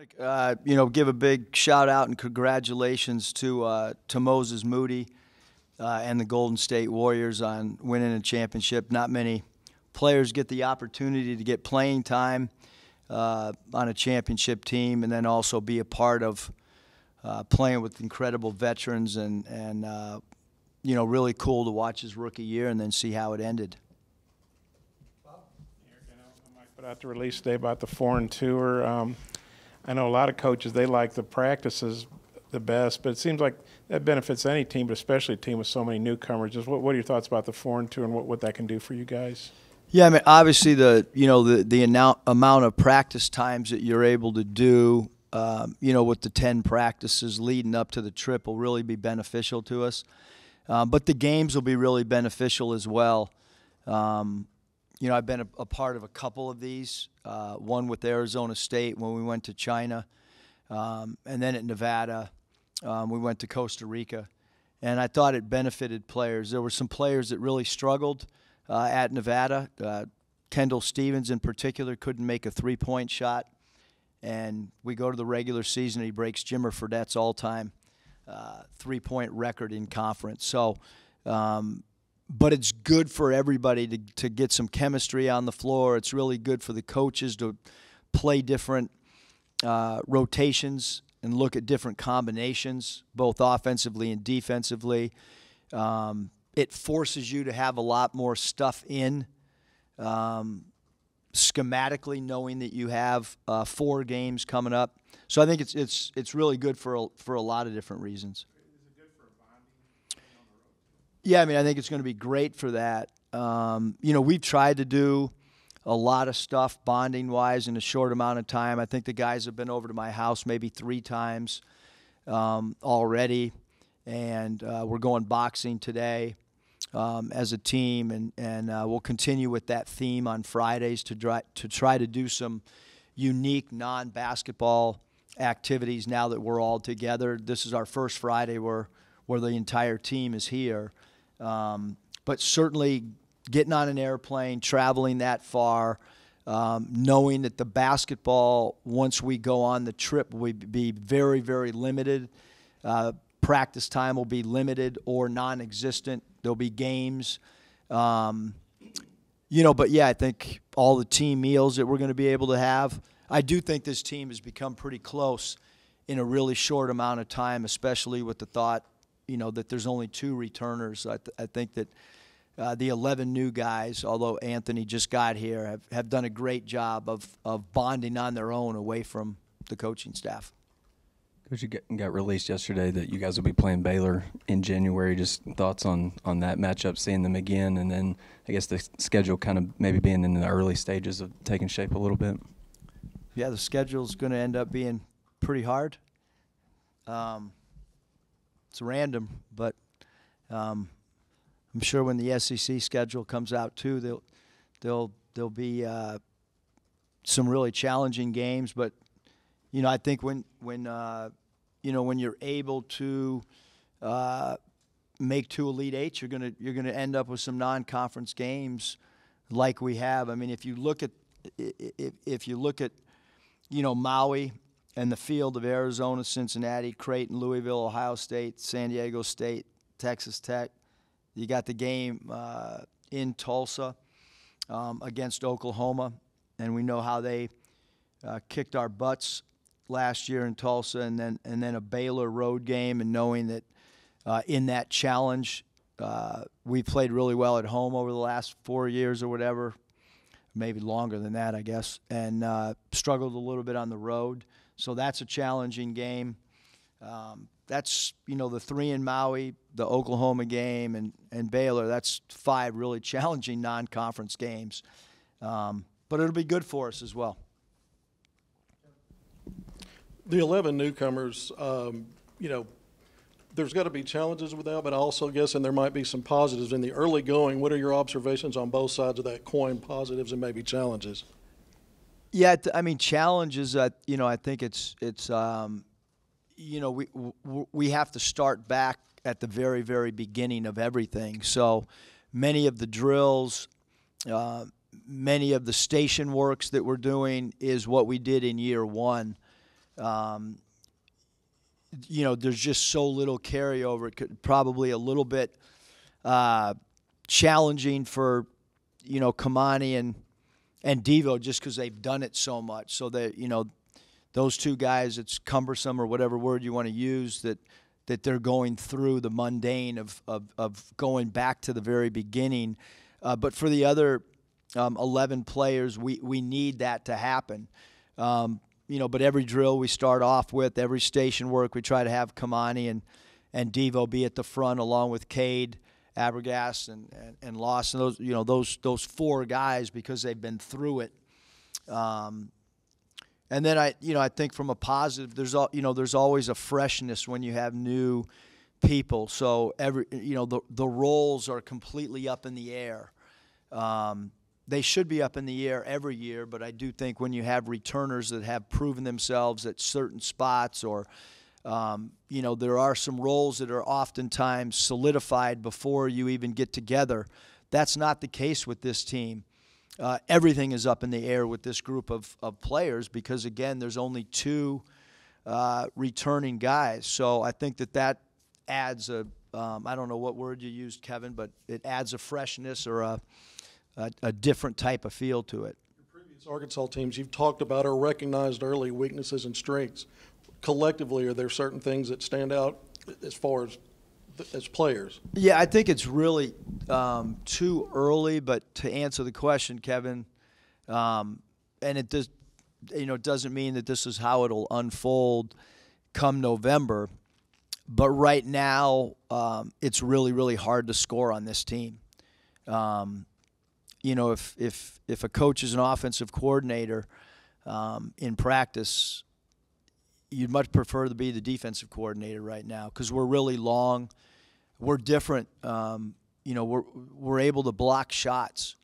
Give a big shout out and congratulations to Moses Moody and the Golden State Warriors on winning a championship. Not many players get the opportunity to get playing time on a championship team, and then also be a part of playing with incredible veterans, and really cool to watch his rookie year and then see how it ended. Eric, I might put out the release today about the foreign tour. I know a lot of coaches, they like the practices the best, but it seems like that benefits any team, but especially a team with so many newcomers. Just what are your thoughts about the foreign tour and what that can do for you guys? Yeah, I mean, obviously the amount of practice times that you're able to do, with the 10 practices leading up to the trip will really be beneficial to us. But the games will be really beneficial as well. I've been a part of a couple of these, one with Arizona State when we went to China, and then at Nevada, we went to Costa Rica. And I thought it benefited players. There were some players that really struggled at Nevada. Kendall Stevens in particular couldn't make a three-point shot. And we go to the regular season, and he breaks Jimmer Fredette's all-time three-point record in conference. So, but it's good for everybody to get some chemistry on the floor. It's really good for the coaches to play different rotations and look at different combinations, both offensively and defensively. It forces you to have a lot more stuff in schematically, knowing that you have 4 games coming up. So I think it's really good for a lot of different reasons. Is it good for a bonding on the road? Yeah, I mean, I think it's going to be great for that. We've tried to do a lot of stuff bonding-wise in a short amount of time. I think the guys have been over to my house maybe 3 times already, and we're going boxing today as a team, and we'll continue with that theme on Fridays to try to do some unique non-basketball activities now that we're all together. This is our first Friday where the entire team is here. But certainly getting on an airplane, traveling that far, knowing that the basketball, once we go on the trip, will be very, very limited. Practice time will be limited or non-existent. There'll be games. But yeah, I think all the team meals that we're going to be able to have, I do think this team has become pretty close in a really short amount of time, especially with the thought, that there's only 2 returners. I think that the 11 new guys, although Anthony just got here, have done a great job of bonding on their own away from the coaching staff. Coach, you got released yesterday that you guys will be playing Baylor in January. Just thoughts on that matchup, seeing them again, and then I guess the schedule kind of maybe being in the early stages of taking shape a little bit. Yeah, the schedule's going to end up being pretty hard. It's random, but I'm sure when the SEC schedule comes out too, there'll be some really challenging games. But I think when you're able to make 2 Elite Eights, you're gonna end up with some non-conference games like we have. I mean, if you look at Maui and the field of Arizona, Cincinnati, Creighton, Louisville, Ohio State, San Diego State, Texas Tech. You got the game in Tulsa against Oklahoma, and we know how they kicked our butts last year in Tulsa, and then a Baylor road game, and knowing that in that challenge we played really well at home over the last 4 years or whatever, maybe longer than that, I guess, and struggled a little bit on the road. So that's a challenging game. That's, the 3 in Maui, the Oklahoma game, and Baylor. That's 5 really challenging non-conference games. But it'll be good for us as well. The 11 newcomers, there's got to be challenges with that, but I also guess, and there might be some positives in the early going. What are your observations on both sides of that coin, positives and maybe challenges? Yeah, challenges. I think it's we have to start back at the very, very beginning of everything. So many of the drills, many of the station works that we're doing is what we did in year 1. There's just so little carryover. It could probably a little bit challenging for, Kamani and Devo just because they've done it so much. So that, those two guys, it's cumbersome or whatever word you want to use, that they're going through the mundane of going back to the very beginning. But for the other 11 players, we need that to happen. But every drill we start off with, every station work, we try to have Kamani and Devo be at the front along with Cade, Abergas, and Lawson. Those four guys, because they've been through it. And then I think from a positive, there's always a freshness when you have new people. So the roles are completely up in the air. They should be up in the air every year, but I do think when you have returners that have proven themselves at certain spots, or there are some roles that are oftentimes solidified before you even get together. That's not the case with this team. Everything is up in the air with this group of players because, again, there's only two returning guys. So I think that adds I don't know what word you used, Kevin, but it adds a freshness or a different type of feel to it. Your previous Arkansas teams you've talked about or recognized early weaknesses and strengths. Collectively, are there certain things that stand out as far as players? Yeah, I think it's really too early, but to answer the question, Kevin, and it does, doesn't mean that this is how it'll unfold come November, but right now it's really, really hard to score on this team. If a coach is an offensive coordinator in practice, you'd much prefer to be the defensive coordinator right now because we're really long. We're different. We're able to block shots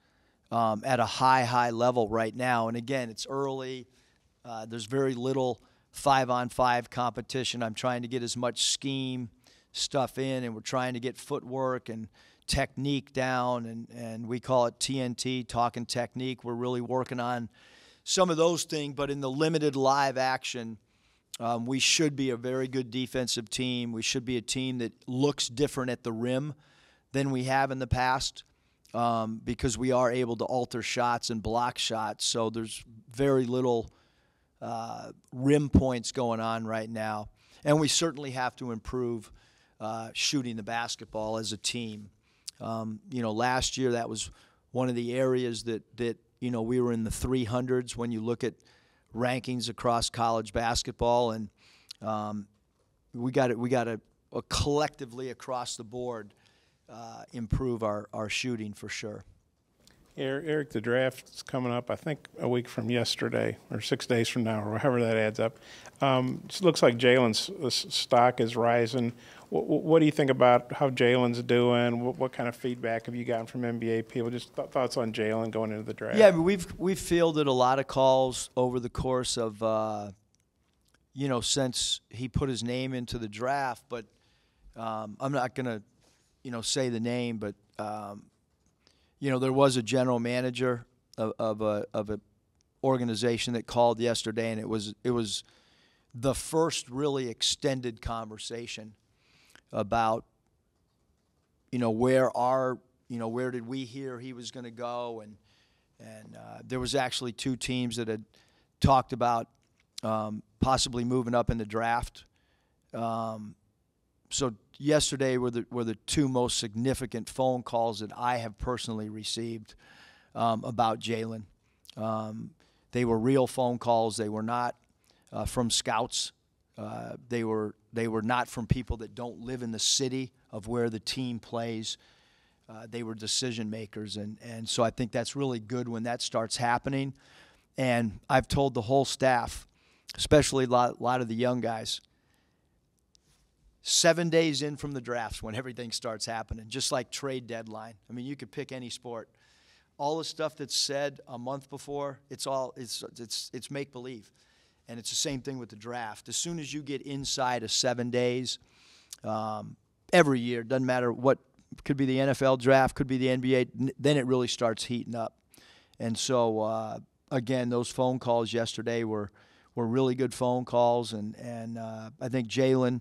at a high level right now. And, again, it's early. There's very little 5-on-5 competition. I'm trying to get as much scheme stuff in, and we're trying to get footwork and technique down, and we call it TNT, talking technique. We're really working on some of those things, but in the limited live action, we should be a very good defensive team. We should be a team that looks different at the rim than we have in the past because we are able to alter shots and block shots. So there's very little rim points going on right now. And we certainly have to improve shooting the basketball as a team. Last year that was one of the areas that we were in the 300s when you look at rankings across college basketball, and we got to collectively across the board improve our shooting for sure. Eric, the draft's coming up, I think, a week from yesterday or 6 days from now or however that adds up. It looks like Jalen's stock is rising. What do you think about how Jalen's doing? What kind of feedback have you gotten from NBA people? Just thoughts on Jalen going into the draft. Yeah, we've fielded a lot of calls over the course of, since he put his name into the draft. But I'm not going to, say the name, but there was a general manager of a organization that called yesterday, and it was the first really extended conversation about where did we hear he was going to go, and there was actually two teams that had talked about possibly moving up in the draft. So yesterday were the two most significant phone calls that I have personally received about Jalen. They were real phone calls. They were not from scouts. They were not from people that don't live in the city of where the team plays. They were decision makers, and so I think that's really good when that starts happening. And I've told the whole staff, especially a lot of the young guys, 7 days in from the drafts when everything starts happening, just like trade deadline. I mean, you could pick any sport. All the stuff that's said a month before, it's make believe, and it's the same thing with the draft. As soon as you get inside of 7 days, every year, doesn't matter what, could be the NFL draft, could be the NBA, then it really starts heating up. And so again, those phone calls yesterday were were really good phone calls, and I think Jalen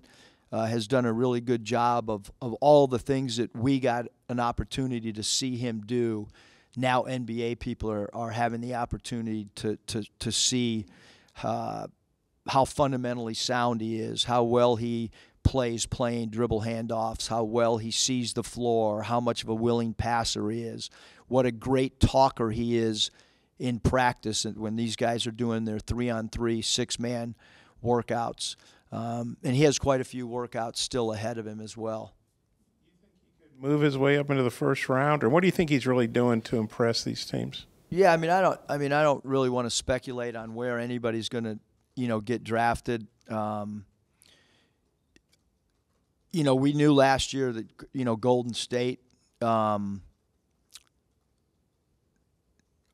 has done a really good job of all the things that we got an opportunity to see him do. Now NBA people are having the opportunity to see how fundamentally sound he is, how well he plays playing dribble handoffs, how well he sees the floor, how much of a willing passer he is, what a great talker he is in practice and when these guys are doing their 3-on-3, 6-man workouts. And he has quite a few workouts still ahead of him as well. Move his way up into the first round, or what do you think he's really doing to impress these teams? Yeah, I don't really want to speculate on where anybody's going to, get drafted. We knew last year that, Golden State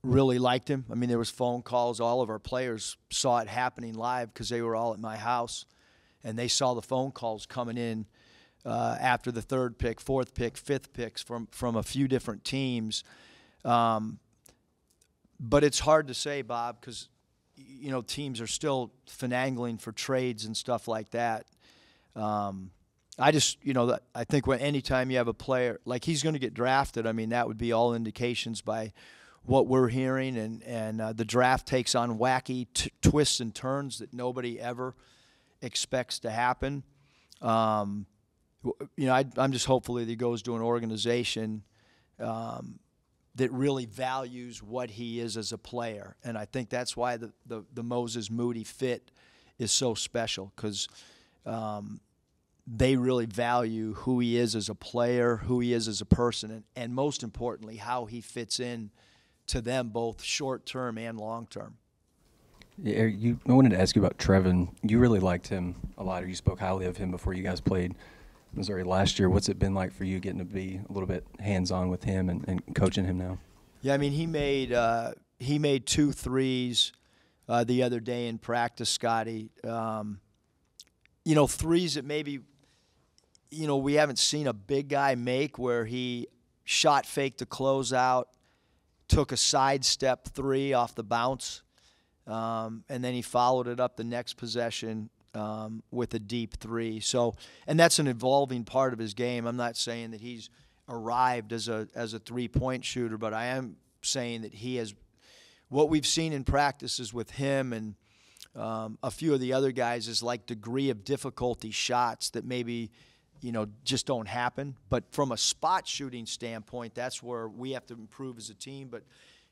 really liked him. I mean, there was phone calls. All of our players saw it happening live because they were all at my house, and they saw the phone calls coming in after the 3rd pick, 4th pick, 5th picks from a few different teams. But it's hard to say, Bob, because, teams are still finagling for trades and stuff like that. I think anytime you have a player, like he's going to get drafted, I mean, that would be all indications by what we're hearing, and the draft takes on wacky twists and turns that nobody ever expects to happen. I'm just hopeful that he goes to an organization that really values what he is as a player, and I think that's why the Moses Moody fit is so special, because they really value who he is as a player, who he is as a person, and most importantly, how he fits in to them both short-term and long-term. Yeah, Eric, I wanted to ask you about Trevin. You really liked him a lot, or you spoke highly of him before you guys played Missouri last year. What's it been like for you getting to be a little bit hands-on with him and coaching him now? Yeah, I mean, he made 2 threes the other day in practice, Scotty. Threes that maybe, we haven't seen a big guy make, where he shot faked the closeout, took a sidestep 3 off the bounce, and then he followed it up the next possession with a deep 3. So, and that's an evolving part of his game. I'm not saying that he's arrived as a 3-point shooter, but I am saying that he has what we've seen in practices with him and a few of the other guys is like degree of difficulty shots that maybe just don't happen. But from a spot shooting standpoint, that's where we have to improve as a team. But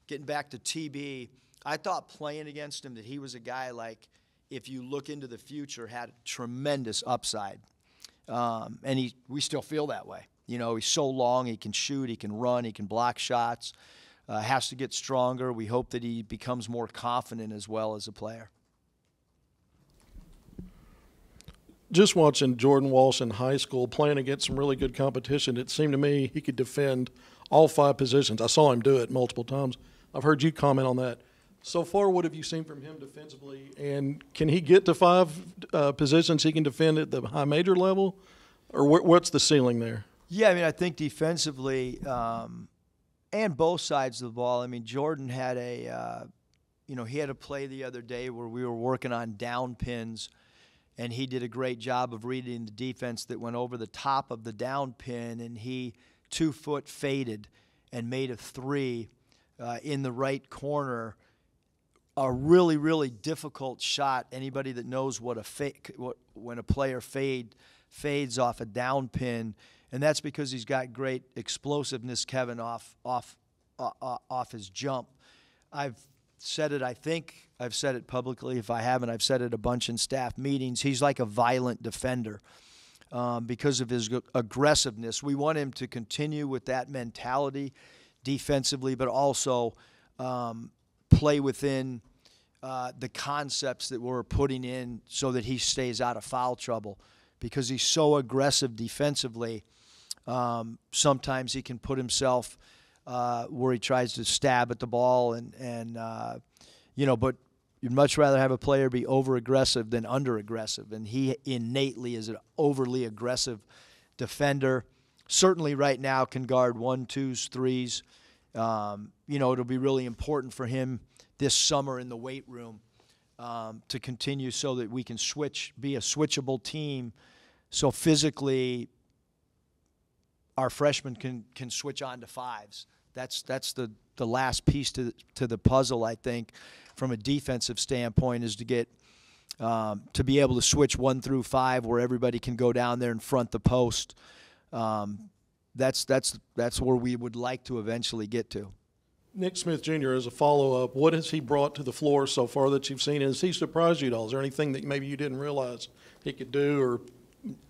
getting back to TB, I thought playing against him that he was a guy, like, if you look into the future, had tremendous upside. And we still feel that way. He's so long, he can shoot, he can run, he can block shots, has to get stronger. We hope that he becomes more confident as well as a player. Just watching Jordan Walsh in high school playing against some really good competition, it seemed to me he could defend all 5 positions. I saw him do it multiple times. I've heard you comment on that. So far, what have you seen from him defensively? And can he get to 5 positions he can defend at the high major level? Or what's the ceiling there? Yeah, I mean, I think defensively and both sides of the ball. I mean, Jordan had he had a play the other day where we were working on down pins, and he did a great job of reading the defense that went over the top of the down pin, and he 2-foot faded and made a 3 in the right corner. A really, really difficult shot. Anybody that knows what when a player fades off a down pin, and that's because he's got great explosiveness, Kevin, off his jump. I've said it, I think I've said it publicly. If I haven't, I've said it a bunch in staff meetings. He's like a violent defender because of his aggressiveness. We want him to continue with that mentality defensively, but also play within the concepts that we're putting in so that he stays out of foul trouble, because he's so aggressive defensively. Sometimes he can put himself where he tries to stab at the ball, but you'd much rather have a player be over-aggressive than under-aggressive, and he innately is an overly aggressive defender. Certainly right now can guard 1, 2s, 3s. It'll be really important for him this summer in the weight room to continue so that we can be a switchable team. So physically, our freshmen can switch on to fives. That's the last piece to the puzzle, I think, from a defensive standpoint, is to get to be able to switch 1 through 5 where everybody can go down there and front the post. That's where we would like to eventually get to. Nick Smith Jr., as a follow-up, what has he brought to the floor so far that you've seen? Has he surprised you at all? Is there anything that maybe you didn't realize he could do? Or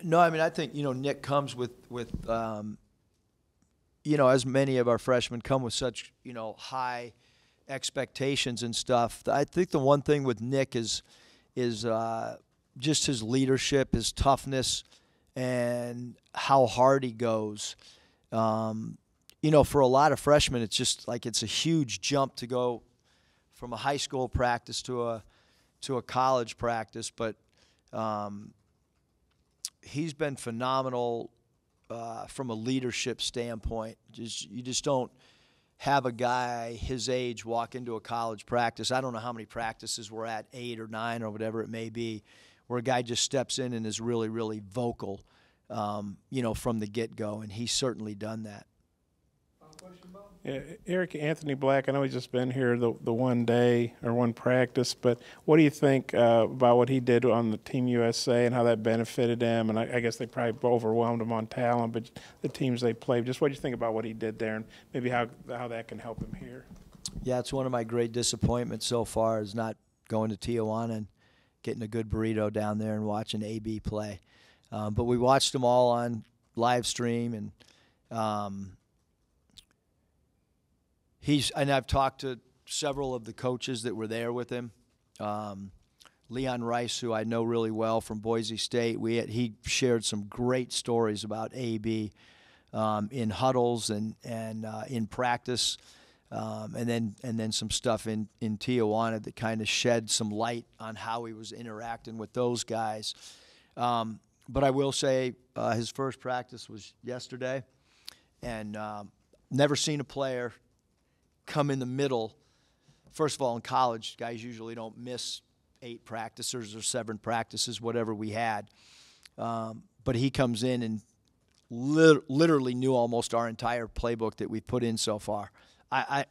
No, I mean, I think, Nick comes with as many of our freshmen come with such, high expectations and stuff. I think the one thing with Nick is just his leadership, his toughness, and how hard he goes. For a lot of freshmen, it's just like it's a huge jump to go from a high school practice to a college practice. But he's been phenomenal from a leadership standpoint. You just don't have a guy his age walk into a college practice. I don't know how many practices we're at, 8 or 9 or whatever it may be, where a guy just steps in and is really, really vocal, from the get-go, and he's certainly done that. Yeah, Eric, Anthony Black, I know he's just been here the one day or one practice, but what do you think about what he did on the Team USA and how that benefited him? And I guess they probably overwhelmed him on talent, but the teams they played, just what do you think about what he did there and maybe how that can help him here? Yeah, it's one of my great disappointments so far is not going to Tijuana and getting a good burrito down there and watching AB play. But we watched them all on live stream, and I've talked to several of the coaches that were there with him. Leon Rice, who I know really well from Boise State, he shared some great stories about AB in huddles and in practice, and then some stuff in Tijuana that kind of shed some light on how he was interacting with those guys. But I will say his first practice was yesterday, and never seen a player come in the middle. First of all, in college, guys usually don't miss 8 practices or 7 practices, whatever we had. But he comes in and literally knew almost our entire playbook that we've put in so far. I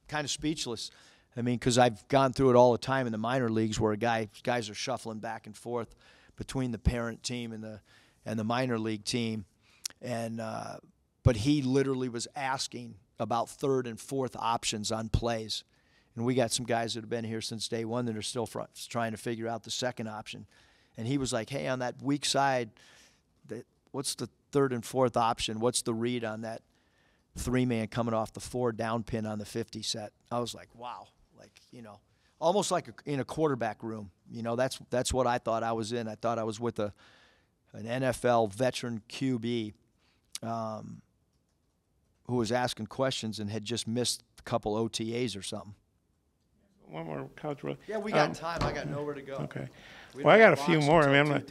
kind of speechless. I mean, because I've gone through it all the time in the minor leagues where guys are shuffling back and forth between the parent team and the minor league team. And but he literally was asking about 3rd and 4th options on plays. And we got some guys that have been here since day one that are still trying to figure out the 2nd option. And he was like, hey, on that weak side, what's the 3rd and 4th option? What's the read on that 3-man coming off the 4 down pin on the 50 set? I was like, wow. Like, almost like in a quarterback room. That's what I thought I was in. I thought I was with an NFL veteran QB who was asking questions and had just missed a couple OTAs or something. One more college road. Yeah, we got time. I got nowhere to go. Okay. Well, I got a few more. I mean,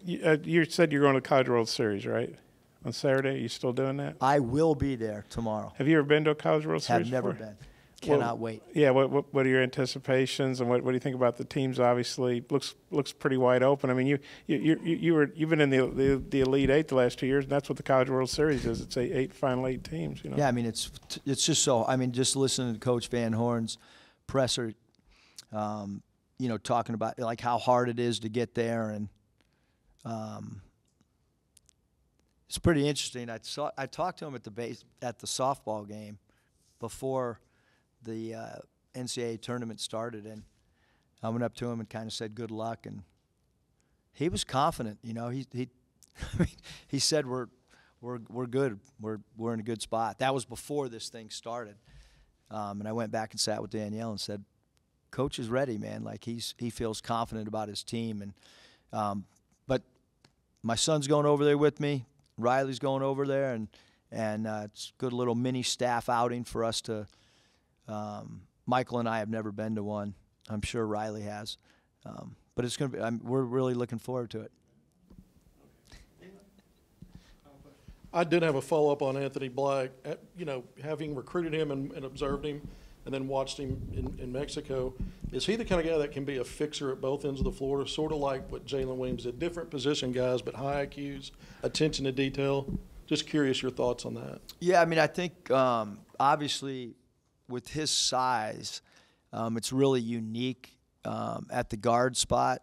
you said you're going to the College World Series, right? On Saturday. Are you still doing that? I will be there tomorrow. Have you ever been to a College World Series Have never before? been. Cannot wait. Yeah, what are your anticipations, and what do you think about the teams? Obviously, looks pretty wide open. I mean, you've been in the Elite 8 the last 2 years, and that's what the College World Series is. It's 8 final 8 teams. Yeah, I mean it's just so. I mean, just listening to Coach Van Horn's presser, talking about like how hard it is to get there, and it's pretty interesting. I talked to him at the softball game before the NCAA tournament started, and I went up to him and kind of said good luck, and he was confident. He said we're good. We're in a good spot. That was before this thing started, and I went back and sat with Danielle and said, Coach is ready, man. Like he feels confident about his team, and but my son's going over there with me. Riley's going over there, and it's a good little mini staff outing for us to. Michael and I have never been to one. I'm sure Riley has, but it's going to be. We're really looking forward to it. I did have a follow-up on Anthony Black. Having recruited him and observed him and then watched him in Mexico. Is he the kind of guy that can be a fixer at both ends of the floor, sort of like what Jalen Williams did? Different position guys, but high IQs, attention to detail. Just curious your thoughts on that. Yeah, I mean, I think obviously with his size, it's really unique at the guard spot.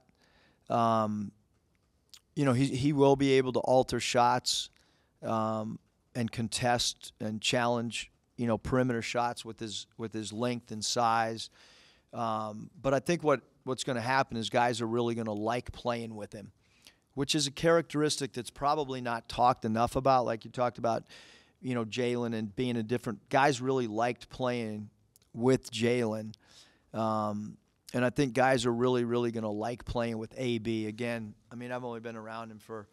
He will be able to alter shots and contest and challenge, perimeter shots with his length and size. But I think what's going to happen is guys are really going to like playing with him, which is a characteristic that's probably not talked enough about. Like you talked about, Jalen and being a different – guys really liked playing with Jalen. And I think guys are really, really going to like playing with AB. Again, I mean, I've only been around him for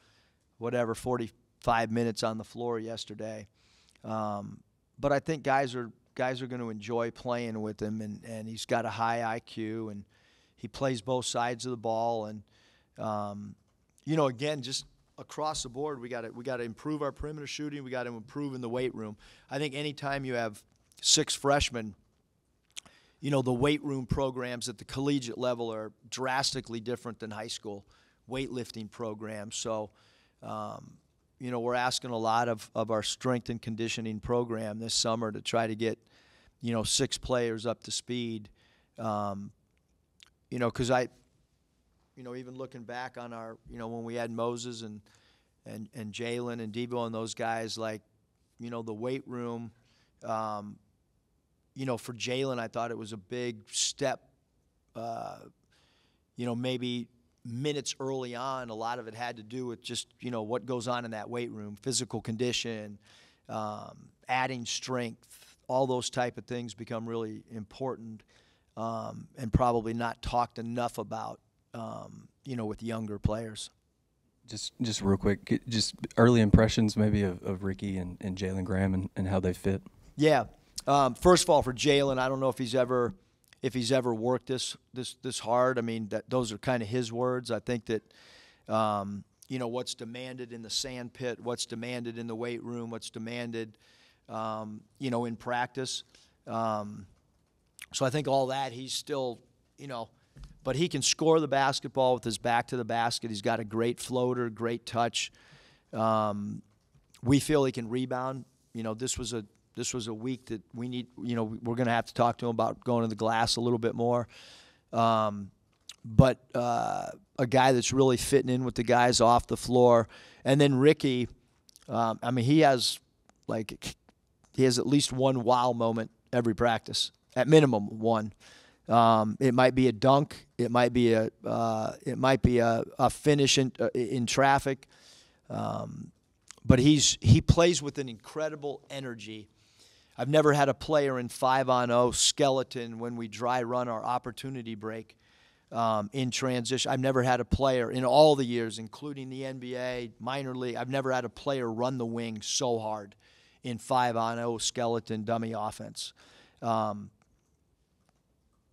45 minutes on the floor yesterday. But I think guys are going to enjoy playing with him, and he's got a high IQ, and he plays both sides of the ball. And, again, just across the board, we got to improve our perimeter shooting. We got to improve in the weight room. I think anytime you have 6 freshmen, the weight room programs at the collegiate level are drastically different than high school weightlifting programs. So, we're asking a lot of our strength and conditioning program this summer to try to get, 6 players up to speed. Because even looking back on our, when we had Moses and Jalen and Debo and those guys, like, the weight room, for Jalen, I thought it was a big step, maybe minutes early on. A lot of it had to do with just, what goes on in that weight room, physical condition, adding strength, all those type of things become really important and probably not talked enough about, with younger players. Just real quick, just early impressions maybe of Ricky and Jalen Graham and how they fit. Yeah. First of all, for Jalen, I don't know if he's ever worked this hard. I mean, those are kind of his words. I think that what's demanded in the sand pit, what's demanded in the weight room, what's demanded in practice. So I think all that he's still but he can score the basketball with his back to the basket. He's got a great floater, great touch. We feel he can rebound. This was a week that we need, we're going to have to talk to him about going to the glass a little bit more. But a guy that's really fitting in with the guys off the floor. And then Ricky, he has at least one wow moment every practice, at minimum one. It might be a dunk. It might be a finish in traffic. But he plays with an incredible energy. I've never had a player in 5-on-0 skeleton when we dry run our opportunity break in transition. I've never had a player in all the years, including the NBA, minor league, I've never had a player run the wing so hard in 5-on-0 skeleton dummy offense.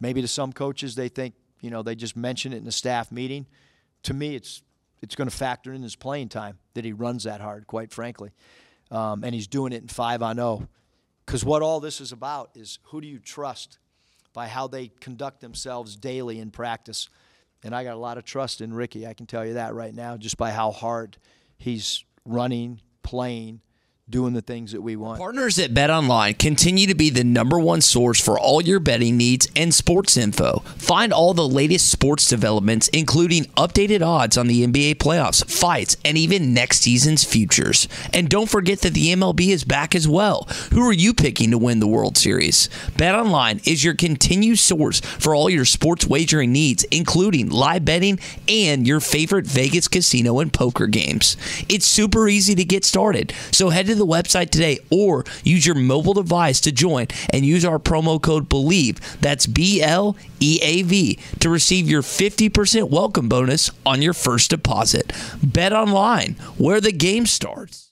Maybe to some coaches they think, they just mention it in the staff meeting. To me, it's going to factor in his playing time that he runs that hard, quite frankly. And he's doing it in 5-on-0. Because what all this is about is who do you trust by how they conduct themselves daily in practice. And I got a lot of trust in Ricky, I can tell you that right now, just by how hard he's running, playing, doing the things that we want. Partners at BetOnline continue to be the #1 source for all your betting needs and sports info. Find all the latest sports developments, including updated odds on the NBA playoffs, fights, and even next season's futures. And don't forget that the MLB is back as well. Who are you picking to win the World Series? BetOnline is your continued source for all your sports wagering needs, including live betting and your favorite Vegas casino and poker games. It's super easy to get started, so head to the website today or use your mobile device to join and use our promo code BELIEVE, that's BLEAV, to receive your 50% welcome bonus on your first deposit. Bet online, where the game starts.